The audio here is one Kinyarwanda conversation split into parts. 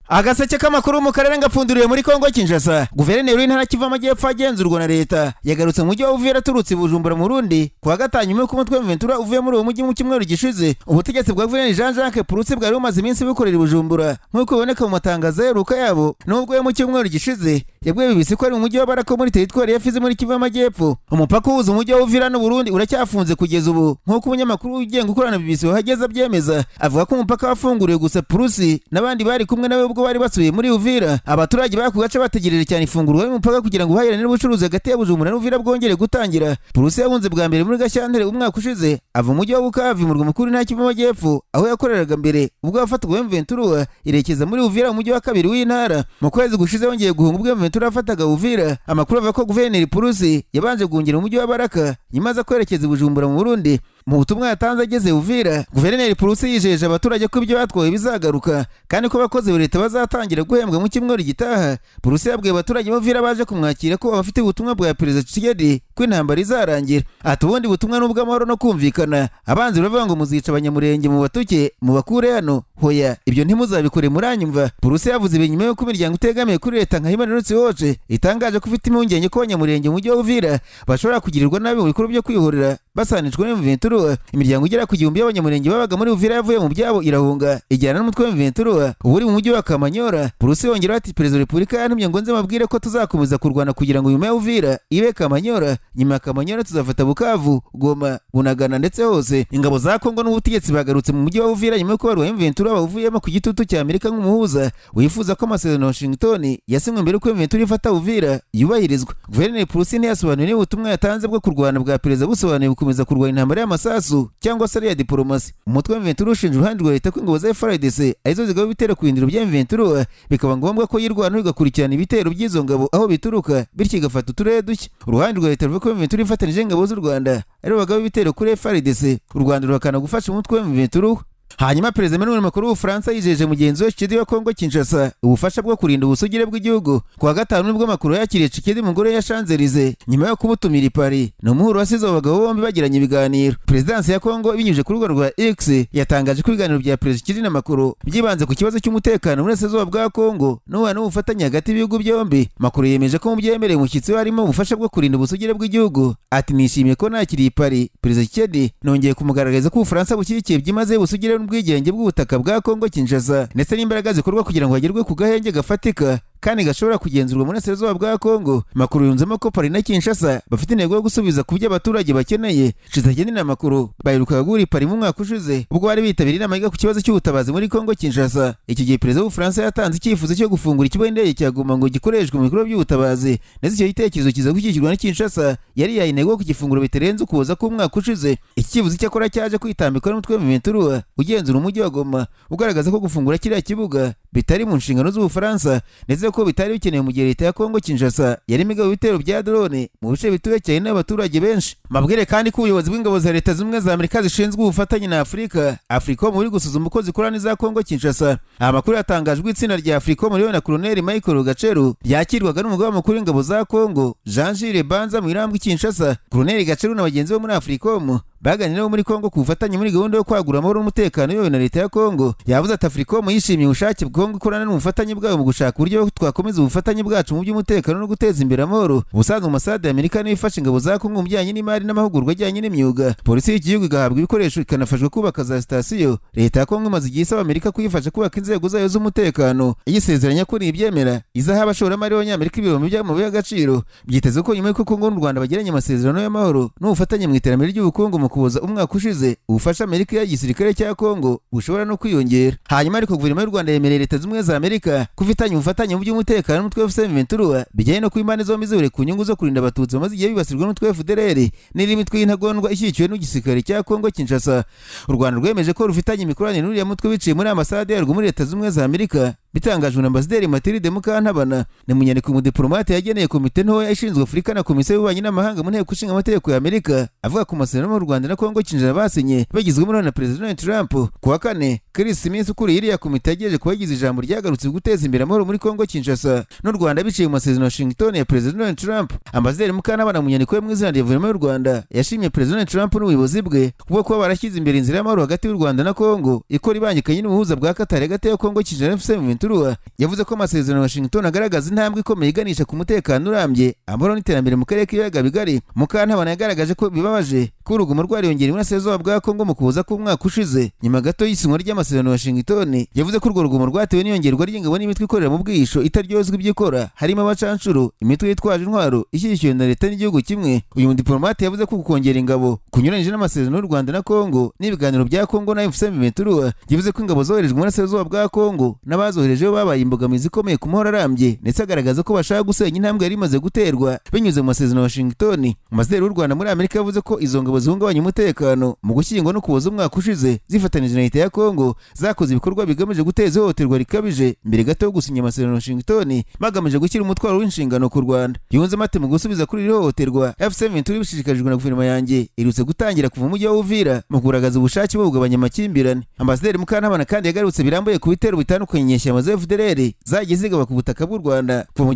Agaseke k'amakuru mu karere ngapfunduriye muri Kongo Kinshasa. Guverineri w'intara Kivu Amajyepfo agenzurwa na leta yagarutse mu mujyi wa Uvira aturutse i Bujumbura mu Burundi kuwa gatanu nyuma y'uko umutwe w'Ventura uvuye muri uwo mujyi mu cyumweru gishize. Ubutegetsi bwa Guverineri Jean-Jacques Purutse bwari bumaze iminsi bukorera i Bujumbura nk'uko biboneka mu matangazo aheruka yabo. Nubwo mu cyumweru gishize yabwiye BBC ko ari mu mujyi wa Baraka muri teritwari ya Fizi muri Kivu Amajyepfo. Umupaka uhuza umujyi wa Uvira n'u Burundi uracyafunze kugeza ubu nk'uko umunyamakuru wigenga ukorana BBC wahageze abyemeza. Avuga ko umupaka wafunguriwe gusa Purutse n'abandi bari kumwe nawe ubwo bari basubiye muri Uvira. Abaturage bako gace bategereje cyane ifungurwa y'umupaka kugira ngo ubuhahirane n'ubucuruzi hagati ya Bujumbura na Uvira bwongere gutangira. Purutse yahunze bwa mbere muri Gashyantare umwaka ushize ava mu mujyi wa Bukavu mu murwa mukuru nta Kivu Amajyepfo aho yakoreraga mbere ubwo yafatwaga Ventura irekeza muri Uvira mu mujyi wa kabiri w'intara. Mu kwezi gushize wongeye guhunga ubwo Ventura yafataga Uvira. Amakuru avuga ko Guverineri Purutse yabanje guhungira mu mujyi wa Baraka nyuma aza kwerekeza i Bujumbura mu Burundi. Mu butumwa yatanze ageze Uvira, Guverineri Purutse yijeje abaturage ko ibyo batwaye bizagaruka kandi ko abakozi ba leta bazatangira guhembwa mu cyumweru gitaha. Purutse yabwiye abaturage bo Uvira baje kumwakira ko bafite ubutumwa bwa Perezida Tshisekedi ko intambara izarangira. Ati ubundi butumwa n'ubw'amahoro no kumvikana. Abanzi baravuga ngo muzica abanyamurenge mu batuke mu bakure hano. Hoya ibyo ntimuzabikore muranyumva. Purutse yavuze ibi nyuma y'uko imiryango itegamiye kuri leta nka Human Rights Watch itangaje ko ufite impungenge ko abanyamurenge mu mujyi wa Uvira bashobora kugirirwa nabi mu bikorwa byo kwihorera basanijwe n'Ventura. Imiryango igera ku 1000 y'abanyamurenge babaga muri Uvira yavuye mu byabo irahunga ijyana n'umutwe w'Ventura uri mu mujyi wa Kamanyora. Purutse yongera ati Perezida wa Repubulika yantumye ngo nze mabwire ko tuzakomeza kurwana kugira ngo nyuma ya Uvira ibe Kamanyora, nyuma ya Kamanyora tuzafata Bukavu, Goma, Bunagana ndetse hose. Ingabo za Kongo n'ubutegetsi bagarutse mu mujyi wa Uvira nyuma y'uko barwaye Ventura bavuyemo ku gitutu cya Amerika nk'umuhuza wifuza ko amasezerano ya Washington yasinywe mbere ko Ventura ifata Uvira yubahirizwa. Guverineri Purutse ntiyasobanuye niba ubutumwa yatanze bwo kurwana bwa Perezida busobanuye gukomeza kurwanya intambara y'amasasu cyangwa se ya diplomasi. Umutwe wa Ventura ushinja uruhande rwa leta ko ingabo za FARDC arizo zigaba ibitero ku bindiro bya Ventura bikaba ngombwa ko yirwana igakurikirana ibitero by'izo ngabo aho bituruka bityo igafata uturere dushya. Uruhande rwa leta ruvuga ko Ventura ifatanije ingabo z'u Rwanda aribo bagaba ibitero kuri FARDC. U Rwanda ruhakana gufasha umutwe wa Ventura. Hanyuma Perezida Emmanuel Macron w'Ubufaransa yijeje mugenzi we Tshisekedi wa Kongo Kinshasa ubufasha bwo kurinda ubusugire bw'igihugu. Kuwa gatanu nibwo Macron yakiriye Tshisekedi mu ngoro ya Champs-Élysées nyuma yo kumutumira i Paris. Ni umuhuro wasize abagabo bombi bagiranye ibiganiro. Perezidansi ya Kongo ibinyujije ku rubuga rwa X yatangaje ko ibiganiro bya Perezida Tshisekedi na Macron byibanze ku kibazo cy'umutekano muri Burasirazuba bwa Kongo n'ubufatanye hagati y'ibihugu byombi. Macron yemeje ko mu byemereye umushyitsi we harimo ubufasha bwo kurinda ubusugire bw'igihugu. Ati nishimiye ko nakiriye i Paris Perezida Tshisekedi, nongeye kumugaragariza ko Ubufaransa bushyigikiye byimazeyo ubusugire n'ubwigenge bw'ubutaka bwa Kongo Kinshasa ndetse n'imbaraga zikorwa kugira ngo hagerwe ku gahenge gafatika kandi gashobora kugenzurwa muri Burasirazuba bwa Kongo. Macron yunzemo ko Paris na Kinshasa bafite intego yo gusubiza ku byo abaturage bakeneye. Tshisekedi na Macron baherukaga guhura i Paris mu mwaka ushize ubwo bari bitabiriye inama yiga ku kibazo cy'ubutabazi muri Kongo Kinshasa. Iki gihe Perezida w'Ubufaransa yatanze icyifuzo cyo gufungura ikigo cy'indege cya Goma ngo gikoreshwe mu bikorwa by'ubutabazi ndetse icyo gitekerezo kiza gushyigikirwa na Kinshasa yari yayinegwa ku gifunguro bitarenze ukuboza k'umwaka ushize. Iki cyifuzo cyakora cyaje kwitambikwa n'umutwe wa Ventura ugenzura umujyi wa Goma ugaragaza ko gufungura kiriya kibuga bitari mu nshingano z'Ubufaransa ndetse ko bitari bikenewe mu gihe leta ya Kongo Kinshasa yari imigabo ibitero bya drone mu bice bituwe cyane n'abaturage benshi. Mabwire kandi ko ubuyobozi bw'ingabo za leta z'ubumwe za Amerika zishinzwe ubufatanye na Africom muri gusuzuma uko zikorana n'iza Kongo Kinshasa. Amakuru yatangajwe itsinda rya Africom riyobowe na Colonel Michael Gacheru ryakirwaga n'umugaba mukuru w'ingabo za Kongo Jean-Gilles Banza mu irambwe Kinshasa. Colonel Gacheru na bagenzi bo muri Africom baganiriye muri Kongo ku bufatanye muri gahunda yo kwagura amahoro n'umutekano yowe na leta ya Kongo. Yavuze ati Africom yishimiye ubushake bwa Kongo ikorana n'ubufatanye bwabo mu gushaka uburyo twakomeza ubufatanye bwacu mu by'umutekano no guteza imbere amahoro. Ubusanzwe Ambasade ya Amerika niyo ifasha ingabo za Kongo mu bijyanye n'imari n'amahugurwa ajyanye n'imyuga. Polisi y'iki gihugu igahabwa ibikoresho ikanafashwa kubaka za sitasiyo. Leta ya Kongo imaze igihe isaba Amerika kuyifasha kubaka inzego zayo z'umutekano. Iyisezeranya ko nibyemera izaha abashoramari b'Abanyamerika ibihumbi by'amabuye y'agaciro. Byitezwe ko nyuma y'uko Kongo n'u Rwanda bagiranye amasezerano y'amahoro n'ubufatanye mu iterambere ry'ubukungu mu kuboza umwaka ushize ubufasha Amerika y'igisirikare cya Kongo bushobora no kwiyongera. Hanyuma ariko guverinoma y'u Rwanda yemereye leta z'ubumwe za Amerika kufitanya ubufatanye mu by'umutekano n'umutwe wa Ventura bijyanye no kwimana zombi zure ku nyungu zo kurinda abatutsi bamaze igihe bibasirwa n'umutwe wa FDLR n'indi mitwe y'intagondwa ishyigikiwe n'igisirikare cya Kongo Kinshasa. U Rwanda rwemeje ko rufitanye imikoranire n'uriya mutwe biciye muri ambasade yarwo muri leta z'ubumwe za Amerika bitangajwe na Ambasaderi Mathilde Mukantabana. Ni munyandiko mu diplomate yageneye komite ntoya ishinzwe Afurika na komisiyo y'ububanyi n'amahanga mu nteko ishinga amategeko ya Amerika avuga ku masezerano mu Rwanda na Kongo Kinshasa basinye bagizwemo na Perezida Donald Trump. Kuwa kane Chris Smith ukuriye iriya komite yagejeje ku bagize ijambo ryagarutse guteza imbere amahoro muri Kongo Kinshasa n'u Rwanda biciye mu masezerano ya Washington ya Perezida Donald Trump. Ambasaderi Mukantabana mu nyandiko ye mu izina rya guverinoma y'u Rwanda yashimye Perezida Donald Trump n'ubuyobozi bwe kubwo kuba barashyize imbere inzira y'amahoro hagati y'u Rwanda na Kongo ikora ibangikanye n'ubuhuza bwa Qatar hagati ya Kongo Kinshasa M23 yavuze ko amasezerano ya Washington agaragaza intambwe ikomeye iganisha ku mutekano urambye, amahoro n'iterambere mu karere k'ibiyaga bigari. Mukantabana yagaragaje ko bibabaje ko urugomo rwariyongera iburasirazuba bwa Kongo mu kuza k'umwaka ushize. Nyuma gato y'isinywa ry'amasezerano ya Washington yavuze ko urwo rugomo rwatewe n'iyongerwa ry'ingabo n'imitwe ikorera mu bwihisho itaryozwa ibyikora, harimo abacanshuro, imitwe yitwaje intwaro ishyigikiwe na leta n'igihugu kimwe. Uyu mudiplomate yavuze ko kongera ingabo kunyuranyije n'amasezerano y'u Rwanda na Kongo n'ibiganiro bya Kongo na M23. Yavuze ko ingabo zoherejwe mu burasirazuba bwa Kongo n'abazoherejeho babaye imbogamizi ikomeye ku mahoro arambye, ndetse agaragaza ko bashaka gusenya intambwe yari imaze guterwa binyuze mu masezerano ya Washington. Ambasaderi w'u Rwanda muri Amerika yavuze ko izo ngabo zihungabanya umutekano mu gushyingwa no kuboza umwaka ushize zifatanije na leta ya Kongo zakoze ibikorwa bigamije guteza ihohoterwa rikabije mbere gato yo gusinya amasezerano ya Washington bagamije gushyira umutwaro w'inshingano ku Rwanda. Yunze mate mu gusubiza kuri iri hohoterwa, M23 bishishikajwe na guverinoma yanjye irutse gutangira kuva mu mujyi wa Uvira mu kugaragaza ubushake bwo kugabanya amakimbirane. Ambasaderi Mukantabana kandi yagarutse birambuye ku bitero bitandukanye inyeshyamba za FDLR zagiye zigaba ku butaka bw'u Rwanda kuva mu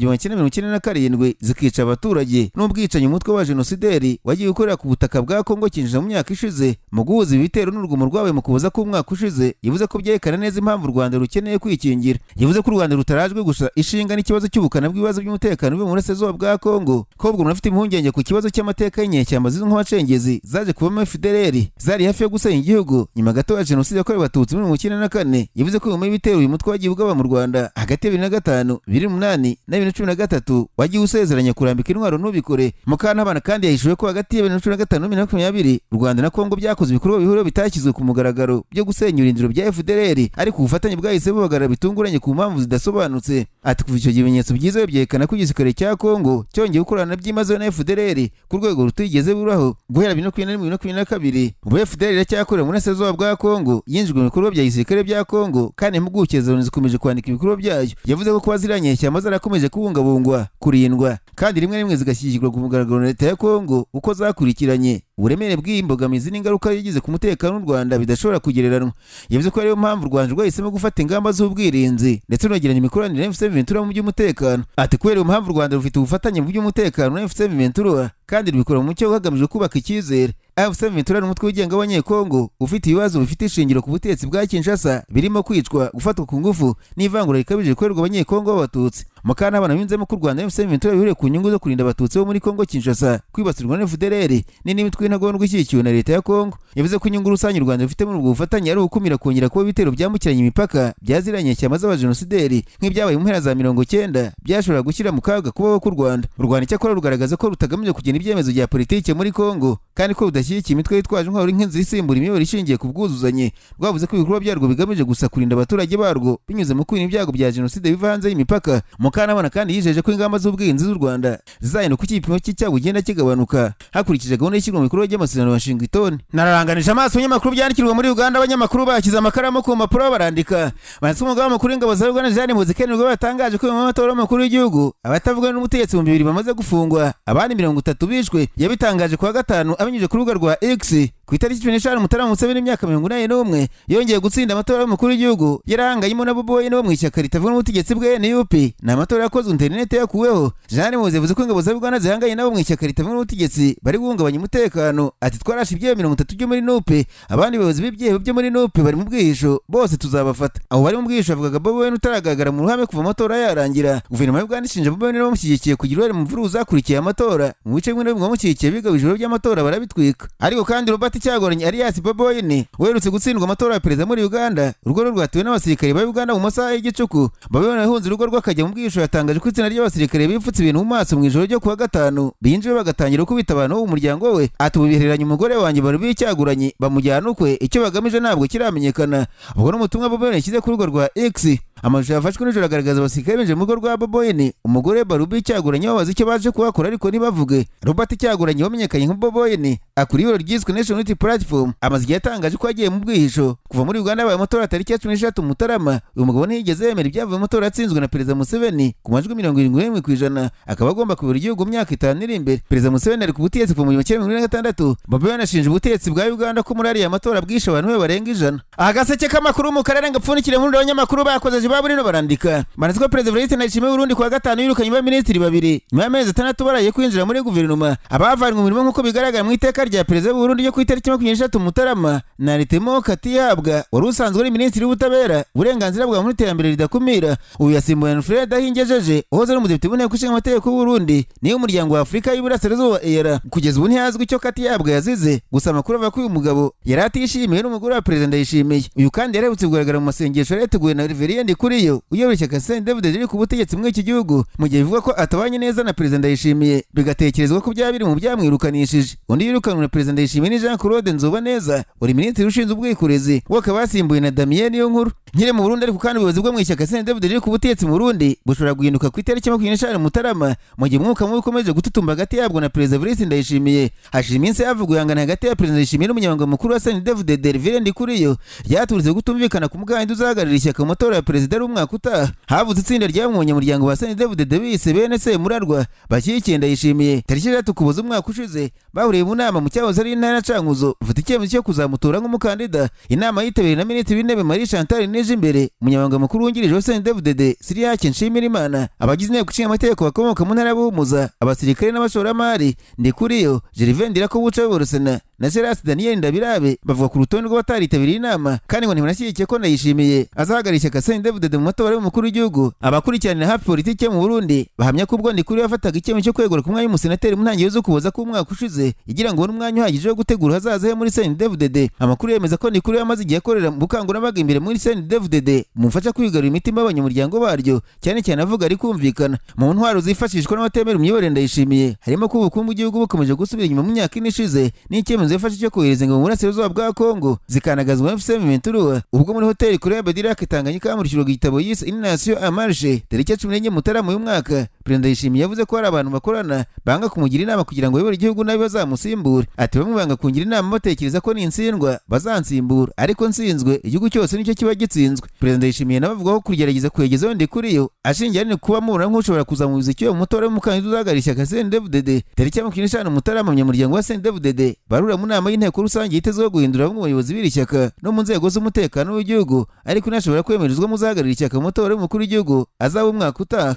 1997 zikica abaturage, n'ubwicanyi umutwe wa genosideri wagiye ukorera ku butaka bwa Kongo kinjira mu myaka ishize. Mu guhuza ibi bitero n'urugomo rwawe mu kuboza k'umwaka ushize, yavuze ko byerekana neza impamvu u Rwanda rukeneye kwikingira. Yavuze ko u Rwanda rutarajwe gusa ishinga n'ikibazo cy'ubukana bw'ibibazo by'umutekano byo mu burasirazuba bwa Kongo, ko ubwo runafite impungenge ku kibazo cy'amateka y'inyeshyamba zizwi nk'abacengezi zaje kubamo FDLR zari hafi yo gusenya igihugu nyuma gato ya jenoside yakorewe abatutsi muri 1994. Yavuze ko nyuma y'ibitero uyu mutwe wagiye ugaba mu Rwanda hagati ya 2005, 2008 na 2013 wagiye usezeranya kurambika intwaro n'ubikore. Mukantabana kandi yahishuye ko hagati ya 2015 na 2020 u Rwanda na Kongo byakoze ibikorwa bihuriweho bitashyizwe ku mugaragaro byo gusenya ibirindiro bya FDLR, ariko ubufatanye bwahise bubagarara bitunguranye ku mpamvu zidasobanutse. Ati kuva icyo ibimenyetso byiza byerekana ko igisirikare cya Kongo cyongeye gukorana byimazeyo na FDLR ku rwego rutigeze buraho guhera 2021-2022. Ubu FDLR iracyakorera mu burasirazuba bwa Kongo yinjijwe mu bikorwa bya gisirikare bya Kongo, kandi impuguke zikomeje kwandika ibikorwa byayo. Yavuze ko kuba ziranye ishyamba zarakomeje kubungabungwa, kurindwa, kandi rimwe rimwe zigashyigikirwa ku mugaragaro na leta ya Kongo uko zakurikiranye. Uburemere bw'imbogamizi n'ingaruka yagize ku mutekano w'u Rwanda bidashobora kugereranwa. Yavuze ko ariyo mpamvu u Rwanda rwahisemo gufata ingamba z'ubwirinzi ndetse runagirana imikoranire na M23 mu by'umutekano. Ati kubera iyo mpamvu u Rwanda rufite ubufatanye mu by'umutekano na M23 kandi rubikora mu mucyo hagamijwe kubaka icyizere. M23 ni umutwe wigenga w'Abanyekongo ufite ibibazo bifite ishingiro ku butegetsi bwa Kinshasa, birimo kwicwa, gufatwa ku ngufu n'ivangura rikabije rikorerwa Abanyekongo b'Abatutsi. Mukantabana yunzemo ko u Rwanda M23 bihuriye ku nyungu zo kurinda Abatutsi bo muri Kongo Kinshasa kwibasirwa na FDLR n'indi mitwe y'intagondwa ishyigikiwe na leta ya Kongo. Yavuze ko inyungu rusange u Rwanda rufite muri ubwo bufatanye ari ugukumira kongera kuba ibitero byambukiranya imipaka byaziranye ishyamba z'abajenosideri nk'ibyabaye mu mpera za 90 byashobora gushyira mu kaga kubaho k'u Rwanda. U Rwanda cyakora rugaragaza ko rutagamije kugena ibyemezo bya politike muri Kongo, kandi ko rudashyigikiye imitwe yitwaje intwaro nk'inzira isimbura imiyoboro ishingiye ku bwuzuzanye. Rwavuze ko ibikorwa byarwo bigamije gusa kurinda abaturage barwo binyuze mu kwirinda ibyago bya jenoside biva hanze y'imipaka. Mukantabana kandi yijeje ko ingamba z'ubwirinzi z'u Rwanda zizahinduka uko igipimo cy'icyago kigenda kigabanuka hakurikije gahunda y'ishyirwa mu bikorwa ry'amasezerano ya Washington. Nararanganije amaso ibinyamakuru byandikirwa muri Uganda. Abanyamakuru bakize amakaramu ku mpapuro barandika. Banditse umugaba w'amakuru w'ingabo za Uganda Jean Muzikeni ubwo batangaje ko mu matora y'umukuru w'igihugu abatavuga n'ubutegetsi 200 bamaze gufungwa, abandi 30 bishwe. Yabitangaje kuwa gatanu abinyujije ku rubuga rwa X ku itariki 15 Mutarama Museveni imyaka 81 yongeye gutsinda amatora y'umukuru w'igihugu yarahanganyemo na Bobo Wine wo mu ishyaka ritavuga n'ubutegetsi bwe NUP. Ni amatora yakozwe internet yakuweho. Jean Muzikeni yavuze ko ingabo za Uganda zihanganye nabo mu ishyaka ritavuga n'ubutegetsi bari guhungabanya umutekano. Ati twarashe ibyehe 30 byo muri NUP, abandi bayobozi b'ibyehe byo muri NUP bari mu bwihisho, bose tuzabafata. Abo bari mu bwihisho avugaga Bobo Wine utaragaragara mu ruhame kuva amatora yarangira. Guverinoma y'u Uganda ishinja Bobo Wine bamushyigikiye kugira uruhare mu mvururu zakurikiye amatora. Mu bice bimwe n'ibimwe bamushyigikiye bigabije ibiro by'amatora barabitwika. Ariko kandi Robert Cyagoranye alias Bobo Wine werutse gutsindwa amatora ya perezida muri Uganda. Urugo rwatewe n'abasirikare ba Uganda mu masaha y'igicuku. Bobo Wine yahunze urugo rw'akajya mu bwihisho yatangaje ko itsinda ry'abasirikare bipfutse ibintu mu maso mu ijoro ryo kuwa gatanu binjiye bagatangira kubita abantu bo mu muryango we. Atubihereranye umugore wanjye bari Cyagoranye bamujyana ukwe, icyo bagamije ntabwo kiramenyekana. Ubwo n'umutumwa Bobo Wine yashyize ku rugo rwa X. Amashusho yafashwe nijoro agaragaza abasirikare binjiye mu rugo rwa Bobo Wine. Umugore Barubi Cyagoranye babaza icyo baje kuhakora ariko ntibavuge. Robert Cyagoranye wamenyekanye nka Bobo Wine akuriye ibiro ryiswe National Unity Platform amaze igihe yatangaje ko yagiye mu bwihisho kuva muri Uganda abaye amatora tariki ya 16 Mutarama. Uyu mugabo ntiyigeze yemera ibyavuye mu matora yatsinzwe na Perezida Museveni ku majwi 71%, akaba agomba kuyobora igihugu mu myaka 5 iri imbere. Perezida Museveni ari ku butegetsi kuva mu 1996. Bobo Wine ashinja ubutegetsi bwa Uganda ko muri ariya matora bwishe abantu be barenga 100. Agaseke k'amakuru mu karere ngapfunikire muri abanyamakuru bakoze ba Burino barandika banditse ko Perezida Evariste Ndayishimiye w'Uburundi kuwa gatanu yirukanye ba minisitiri babiri nyuma y'amezi 6 baraye kwinjira muri guverinoma. Abavanywe mu mirimo nk'uko bigaragara mu iteka rya Perezida w'Uburundi ryo ku itariki 23 Mutarama na Ritemo Katiyabwa wari usanzwe ari minisitiri w'ubutabera uburenganzira bwa muri iterambere ridakumira. Uyu yasimbuye Alphonse Dahingejeje uhoze ari umudepite w'inteko ishinga amategeko w'Uburundi niyo umuryango wa Afurika y'Iburasirazuba ERA. Kugeza ubu ntihazwi icyo Katiyabwa yazize, gusa amakuru avuga ko uyu mugabo yari atishimiye n'umugore wa Perezida Ndayishimiye. Uyu kandi yarahutse kugaragara mu masengesho yateguwe na Reverien Ndikuriyo uyobora ishyaka CNDD-FDD riri ku butegetsi muri iki gihugu mu gihe bivuga ko atabanye neza na Perezida Ndayishimiye, bigatekerezwa ko byaba biri mu byamwirukanishije. Undi yirukanwe na Perezida Ndayishimiye ni Jean Claude Nzobaneza uri minisitiri ushinzwe ubwikorezi, we akaba yasimbuye na Damien Niyonkuru. Nkire mu Burundi ariko kandi ubuyobozi bwo mu ishyaka CNDD-FDD riri ku butegetsi mu Burundi bushobora guhinduka ku itariki 25 Mutarama mu gihe umwuka mubi ukomeje gututumba hagati yabwo na Perezida Evariste Ndayishimiye. Hashize iminsi havugwa yangana hagati ya Perezida Ndayishimiye n'umunyamabanga mukuru wa CNDD-FDD Reverien Ndikuriyo ryaturitse gutumvikana ku mukandida uzahagararira ishyaka mu matora ya perezida y'umwaka utaha. Havutse itsinda ry'abo mu banyamuryango ba CNDD-FDD bise BNC Murarwa bashyigikiye Ndayishimiye. Tariki 3 Ukuboza umwaka ushize bahuriye mu nama mu cyahoze ari intara Cankuzo bafite icyemezo cyo kuzamutora nk'umukandida. Inama yitabiriwe na Minisitiri w'Intebe Marie Chantal Nijimbere, umunyamabanga mukuru wungirije wa CNDD-FDD Siriake Nshimirimana, abagize inteko ishinga amategeko bakomoka mu ntara ya Buhumuza, abasirikare n'abashoramari Ndikuriyo, Gervais Ndirakobuca w'Uburusena na Seras Daniel Ndabirabe bavuga ku rutonde rw'abataritabiriye inama kandi ngo ntibanashyigikiye ko Ndayishimiye azahagararira ishyaka CNDD-FDD mu matora y'umukuru w'igihugu. Abakurikiranira hafi politiki mu Burundi bahamya ko ubwo Ndikuriyo yafataga icyemezo cyo kwegura ku mwanya w'umusenateri mu ntangiriro z'Ukuboza k'umwaka ushize igira ngo n'umwanya uhagije wo gutegura hazaza he muri CNDD-FDD. Amakuru yemeza ko Ndikuriyo yamaze igihe akorera mu bukangurambaga imbere muri CNDD-FDD mumfasha kwigarura imitima y'abanyamuryango baryo, cyane cyane avuga ari kumvikana. Mu ntwaro zifashishwa n'abatemera imiyoborere Ndayishimiye harimo ko ubukungu bw'igihugu bukomeje gusubira inyuma mu myaka ine ishize n'icyemezo yafashe cyo kohereza ingabo mu burasirazuba bwa Kongo zikanagazwa na FC23 ubwo muri hoteli Karere Bedirake Tanganyika hamurikirwa igitabo yise Une Nation en Marche tariki 14 Mutarama uyu mwaka. Perezida Ndayishimiye yavuze ko hari abantu bakorana banga kumugira inama kugira ngo ayobore igihugu nabi bazamusimbura. Ati bamwe banga kungira inama batekereza ko nintsindwa bazansimbura, ariko nsinzwe igihugu cyose nicyo kiba gitsinzwe. Perezida Ndayishimiye nawe avuga ko kugerageza kwegezaho Ndikuriyo ashingiye ari kuba mubona nk'ushobora kuzamubuza icyo mu mutora w'umukandida uzahagararira ishyaka CNDD-FDD. Tariki 25 Mutarama umunyamuryango wa CNDD-FDD barura mu nama y'inteko rusange yitezweho guhindura bamwe mu bayobozi b'iri shyaka no mu nzego z'umutekano w'igihugu, ariko ntashobora kwemerezwa muzahagararira ishyaka mu matora y'umukuru w'igihugu azaba umwaka utaha.